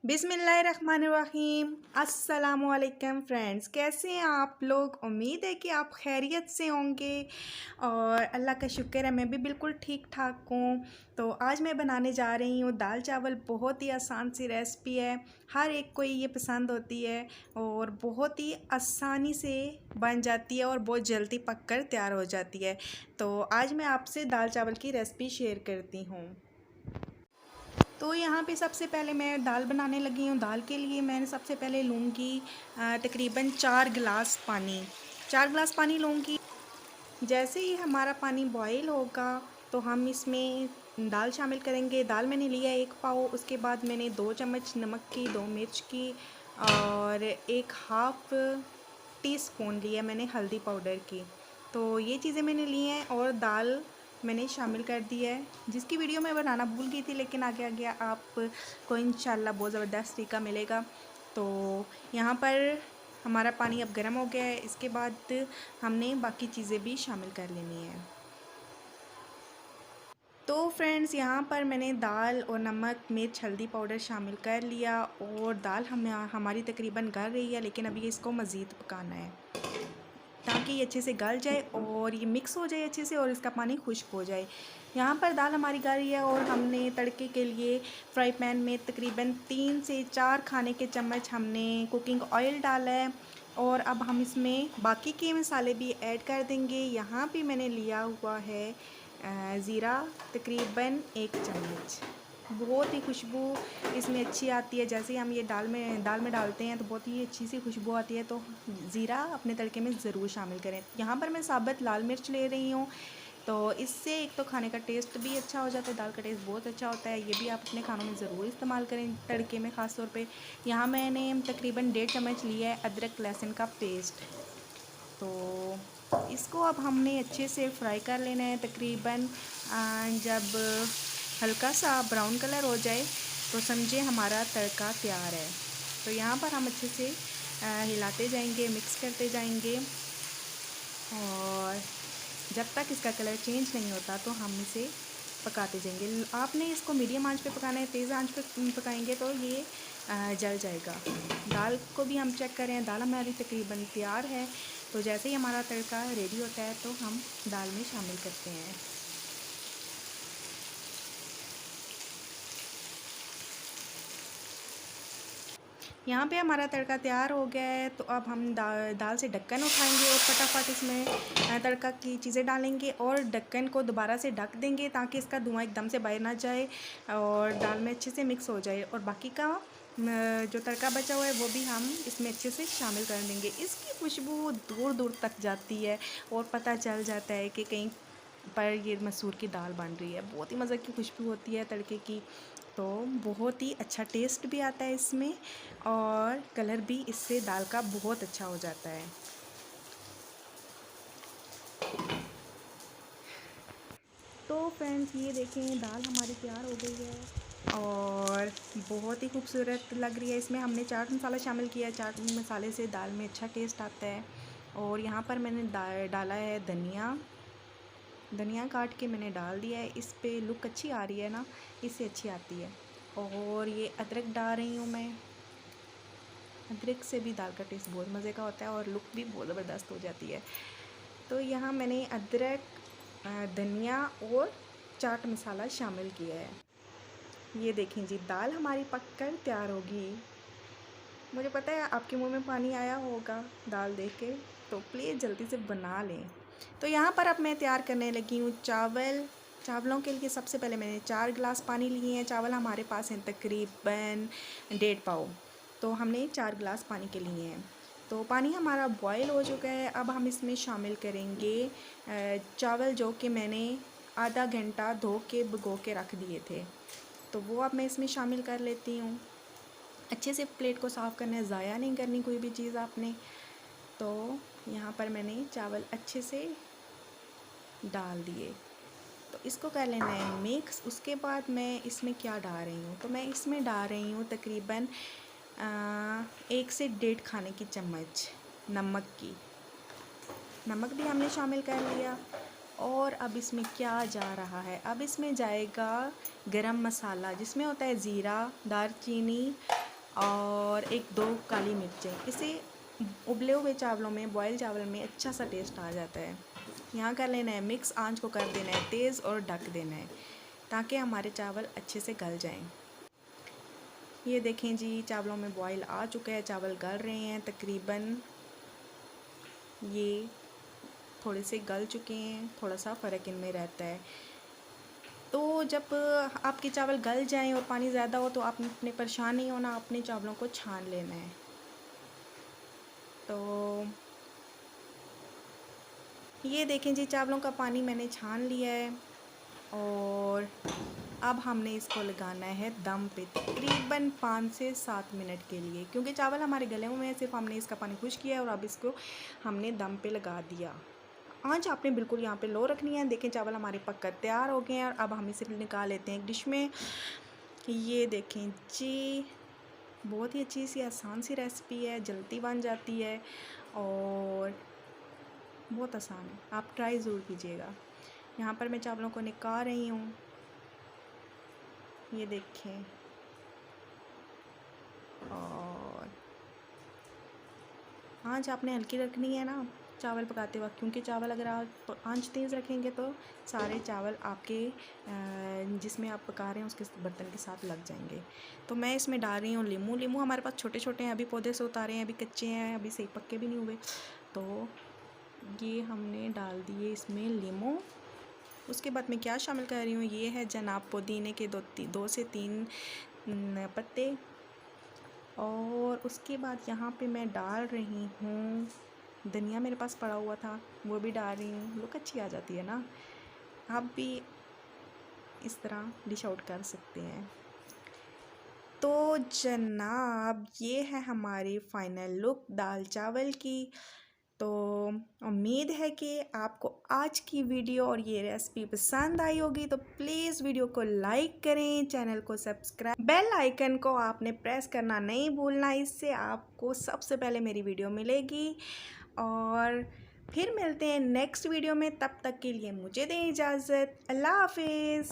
बिस्मिल्लाहिर्रहमानिर्रहीम। अस्सलामुअलैकुम फ्रेंड्स, कैसे हैं आप लोग? उम्मीद है कि आप खैरियत से होंगे और अल्लाह का शुक्र है मैं भी बिल्कुल ठीक ठाक हूँ। तो आज मैं बनाने जा रही हूँ दाल चावल। बहुत ही आसान सी रेसिपी है, हर एक को ये पसंद होती है और बहुत ही आसानी से बन जाती है और बहुत जल्दी पक कर तैयार हो जाती है। तो आज मैं आपसे दाल चावल की रेसिपी शेयर करती हूँ। तो यहाँ पे सबसे पहले मैं दाल बनाने लगी हूँ। दाल के लिए मैंने सबसे पहले लूँगी तकरीबन 4 गिलास पानी लूँगी। जैसे ही हमारा पानी बॉईल होगा तो हम इसमें दाल शामिल करेंगे। दाल मैंने लिया 1 पाव, उसके बाद मैंने 2 चम्मच नमक की, 2 मिर्च की और 1/2 टी स्पून लिया मैंने हल्दी पाउडर की। तो ये चीज़ें मैंने ली हैं और दाल मैंने शामिल कर दी है, जिसकी वीडियो मैं बनाना भूल गई थी, लेकिन आगे आगे आपको इंशाल्लाह बहुत ज़बरदस्त तरीका मिलेगा। तो यहाँ पर हमारा पानी अब गर्म हो गया है। इसके बाद हमने बाकी चीज़ें भी शामिल कर लेनी है। तो फ्रेंड्स, यहाँ पर मैंने दाल और नमक, मिर्च, हल्दी पाउडर शामिल कर लिया और दाल हमारी तकरीबन गल रही है, लेकिन अभी इसको मज़ीद पकाना है ताकि ये अच्छे से गल जाए और ये मिक्स हो जाए अच्छे से और इसका पानी खुश्क हो जाए। यहाँ पर दाल हमारी गल रही है और हमने तड़के के लिए फ्राई पैन में तकरीबन 3 से 4 खाने के चम्मच हमने कुकिंग ऑयल डाला है और अब हम इसमें बाकी के मसाले भी ऐड कर देंगे। यहाँ पे मैंने लिया हुआ है ज़ीरा, तकरीबन 1 चम्मच। बहुत ही खुशबू इसमें अच्छी आती है। जैसे ही हम ये दाल में डालते हैं तो बहुत ही अच्छी सी खुशबू आती है। तो ज़ीरा अपने तड़के में ज़रूर शामिल करें। यहाँ पर मैं साबुत लाल मिर्च ले रही हूँ, तो इससे एक तो खाने का टेस्ट भी अच्छा हो जाता है, दाल का टेस्ट बहुत अच्छा होता है। ये भी आप अपने खानों में ज़रूर इस्तेमाल करें तड़के में ख़ास तौर पे। यहाँ मैंने तकरीबन 1.5 चम्मच लिया है अदरक लहसुन का पेस्ट। तो इसको अब हमने अच्छे से फ्राई कर लेना है। तकरीबन जब हल्का सा ब्राउन कलर हो जाए तो समझे हमारा तड़का तैयार है। तो यहाँ पर हम अच्छे से हिलाते जाएंगे, मिक्स करते जाएंगे और जब तक इसका कलर चेंज नहीं होता तो हम इसे पकाते जाएंगे। आपने इसको मीडियम आंच पे पकाना है, तेज़ आंच पे पकाएंगे तो ये जल जाएगा। दाल को भी हम चेक करें, दाल हमारी तकरीबन तैयार है। तो जैसे ही हमारा तड़का रेडी होता है तो हम दाल में शामिल करते हैं। यहाँ पे हमारा तड़का तैयार हो गया है। तो अब हम दाल से ढक्कन उठाएंगे और फटाफट इसमें तड़का की चीज़ें डालेंगे और ढक्कन को दोबारा से ढक देंगे ताकि इसका धुआं एकदम से बाहर ना जाए और दाल में अच्छे से मिक्स हो जाए। और बाकी का जो तड़का बचा हुआ है वो भी हम इसमें अच्छे से शामिल कर देंगे। इसकी खुशबू दूर दूर तक जाती है और पता चल जाता है कि कहीं पर ये मसूर की दाल बन रही है। बहुत ही मज़े की खुशबू होती है तड़के की। तो बहुत ही अच्छा टेस्ट भी आता है इसमें और कलर भी इससे दाल का बहुत अच्छा हो जाता है। तो फ्रेंड्स, ये देखें दाल हमारी तैयार हो गई है और बहुत ही खूबसूरत लग रही है। इसमें हमने चाट मसाला शामिल किया है। चाट मसाले से दाल में अच्छा टेस्ट आता है। और यहाँ पर मैंने डाला है धनिया काट के मैंने डाल दिया है। इस पे लुक अच्छी आ रही है ना, इससे अच्छी आती है। और ये अदरक डाल रही हूँ मैं। अदरक से भी दाल का टेस्ट बहुत मज़े का होता है और लुक भी बहुत ज़बरदस्त हो जाती है। तो यहाँ मैंने अदरक, धनिया और चाट मसाला शामिल किया है। ये देखें जी, दाल हमारी पककर तैयार होगी। मुझे पता है आपके मुंह में पानी आया होगा दाल देख के, तो प्लीज़ जल्दी से बना लें। तो यहाँ पर अब मैं तैयार करने लगी हूँ चावलों के लिए सबसे पहले मैंने 4 गिलास पानी लिए हैं। चावल हमारे पास हैं तकरीबन 1.5 पाव। तो हमने 4 गिलास पानी के लिए हैं। तो पानी हमारा बॉयल हो चुका है। अब हम इसमें शामिल करेंगे चावल, जो कि मैंने आधा घंटा धो के भिगो के रख दिए थे। तो वो अब मैं इसमें शामिल कर लेती हूँ। अच्छे से प्लेट को साफ़ करना है, ज़ाया नहीं करनी कोई भी चीज़ आपने। तो यहाँ पर मैंने चावल अच्छे से डाल दिए। तो इसको कर लेना है मिक्स। उसके बाद मैं इसमें क्या डाल रही हूँ, तो मैं इसमें डाल रही हूँ तकरीबन 1 से 1.5 खाने की चम्मच नमक भी हमने शामिल कर लिया। और अब इसमें क्या जा रहा है, अब इसमें जाएगा गरम मसाला, जिसमें होता है ज़ीरा, दालचीनी और एक 2 काली मिर्चें। इसे उबले हुए चावलों में, बॉयल चावल में अच्छा सा टेस्ट आ जाता है। यहाँ कर लेना है मिक्स, आंच को कर देना है तेज़ और ढक देना है ताकि हमारे चावल अच्छे से गल जाएं। ये देखें जी, चावलों में बॉयल आ चुका है, चावल गल रहे हैं तकरीबन, ये थोड़े से गल चुके हैं, थोड़ा सा फ़र्क इनमें रहता है। तो जब आपके चावल गल जाएं और पानी ज़्यादा हो तो आपने अपने परेशान नहीं होना, अपने चावलों को छान लेना है। तो ये देखें जी, चावलों का पानी मैंने छान लिया है और अब हमने इसको लगाना है दम पे तकरीबन 5 से 7 मिनट के लिए, क्योंकि चावल हमारे गले हुए हैं, सिर्फ हमने इसका पानी खुश किया है और अब इसको हमने दम पे लगा दिया। आंच आपने बिल्कुल यहाँ पे लो रखनी है। देखें चावल हमारे पक कर तैयार हो गए हैं और अब हम इसे निकाल लेते हैं एक डिश में। ये देखें जी, बहुत ही अच्छी सी आसान सी रेसिपी है, जल्दी बन जाती है और बहुत आसान है, आप ट्राई ज़रूर कीजिएगा। यहाँ पर मैं चावलों को निकाल रही हूँ, ये देखें। और आंच आपने हल्की रखनी है ना चावल पकाते वक्त, क्योंकि चावल अगर आप आंच तेज़ रखेंगे तो सारे चावल आपके जिसमें आप पका रहे हैं उसके बर्तन के साथ लग जाएंगे। तो मैं इसमें डाल रही हूँ लीमू। लीमू हमारे पास छोटे छोटे हैं, अभी पौधे से उतारे हैं, अभी कच्चे हैं, अभी सही पक्के भी नहीं हुए। तो ये हमने डाल दिए इसमें लीमू। उसके बाद मैं क्या शामिल कर रही हूँ, ये है जनाब पुदीने के 2 से 3 पत्ते। और उसके बाद यहाँ पे मैं डाल रही हूँ धनिया, मेरे पास पड़ा हुआ था वो भी डाल रही हूँ। लुक अच्छी आ जाती है ना, आप भी इस तरह डिश आउट कर सकते हैं। तो जनाब ये है हमारी फाइनल लुक दाल चावल की। तो उम्मीद है कि आपको आज की वीडियो और ये रेसिपी पसंद आई होगी। तो प्लीज़ वीडियो को लाइक करें, चैनल को सब्सक्राइब, बेल आइकन को आपने प्रेस करना नहीं भूलना, इससे आपको सबसे पहले मेरी वीडियो मिलेगी। और फिर मिलते हैं नेक्स्ट वीडियो में, तब तक के लिए मुझे दें इजाज़त। अल्लाह हाफिज़।